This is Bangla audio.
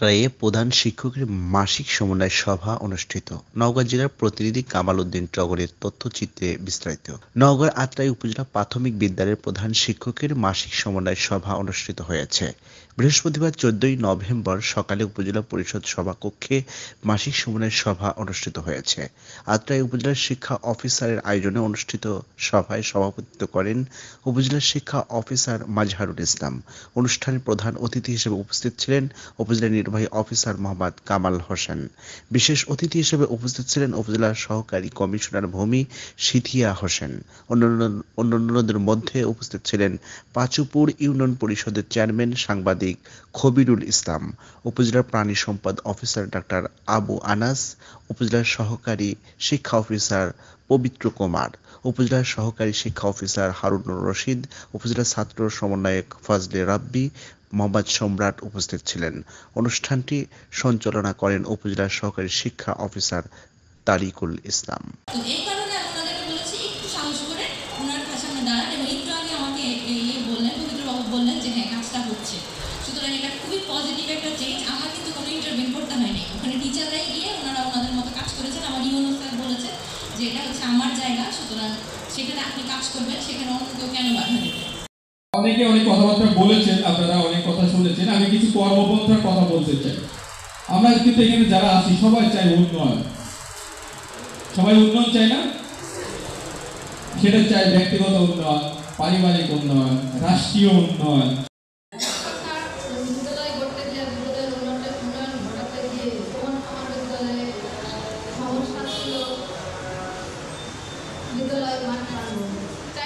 আত্রাইয়ে প্রধান শিক্ষকের মাসিক সমন্বয় সভা অনুষ্ঠিত। নওগাঁ জেলার প্রতিনিধি কামাল উদ্দিন টগরের তথ্যচিত্রে বিস্তারিত। নওগাঁর আত্রাই উপজেলা প্রাথমিক বিদ্যালয়ের প্রধান শিক্ষকের মাসিক সমন্বয় সভা অনুষ্ঠিত হয়েছে। বৃহস্পতিবার 14 নভেম্বর সকালে উপজেলা পরিষদ সভাকক্ষে মাসিক সমন্বয় সভা অনুষ্ঠিত হয়েছে। আত্রাই উপজেলা শিক্ষা অফিসারের আয়োজনে অনুষ্ঠিত সভায় সভাপতিত্ব করেন উপজেলা শিক্ষা অফিসার মাজহারুল ইসলাম। অনুষ্ঠানে প্রধান অতিথি হিসেবে উপস্থিত ছিলেন উপজেলা নির্বাহী অফিসার মোহাম্মদ কামাল হোসেন। বিশেষ অতিথি হিসেবে উপস্থিত ছিলেন উপজেলা সহকারী কমিশনার ভূমি সিথিয়া হোসেন। অন্যান্যদের মধ্যে উপস্থিত ছিলেন পাঁচুপুর ইউনিয়ন পরিষদের চেয়ারম্যান সাংবাদিক খবিরুল ইসলাম, উপজেলার প্রাণী সম্পদ অফিসার ডাক্তার আবু আনাস, উপজেলার সহকারী শিক্ষা অফিসার পবিত্র কুমার, উপজেলার সহকারী শিক্ষা অফিসার হারুনুর রশিদ, উপজেলা ছাত্র সমন্বয়ক ফজলে রাব্বি, মোহাম্মদ সম্রাট উপস্থিত ছিলেন। অনুষ্ঠানটি সঞ্চালনা করেন উপজেলার সহকারী শিক্ষা অফিসার তারিকুল ইসলাম। সুতরাং এটা খুবই পজিটিভ একটা চেঞ্জ। আমার কিন্তু কোনো ইন্টারভিউ করতে হয়নি, ওখানে টিচাররাই গিয়ে ওনারা ওনাদের মতো কাজ করেছেন। আমার ইউনো স্যার বলেছে যে এটা হচ্ছে আমার জায়গা, সুতরাং সেখানে আপনি কাজ করবেন, সেখানে অন্য কেউ কেন বাধা দেবে। অনেকে অনেক কথাবার্তা বলেছেন, আপনারা অনেক কথা শুনেছেন। আমি কিছু কর্মপন্থার কথা বলতে চাই। আমরা কিন্তু এখানে যারা আছি সবাই চাই উন্নয়ন, সবাই উন্নয়ন চাই না? সেটা চাই ব্যক্তিগত উন্নয়ন, পারিবারিক উন্নয়ন, রাষ্ট্রীয় উন্নয়ন। বিদ্যালয় মাঠ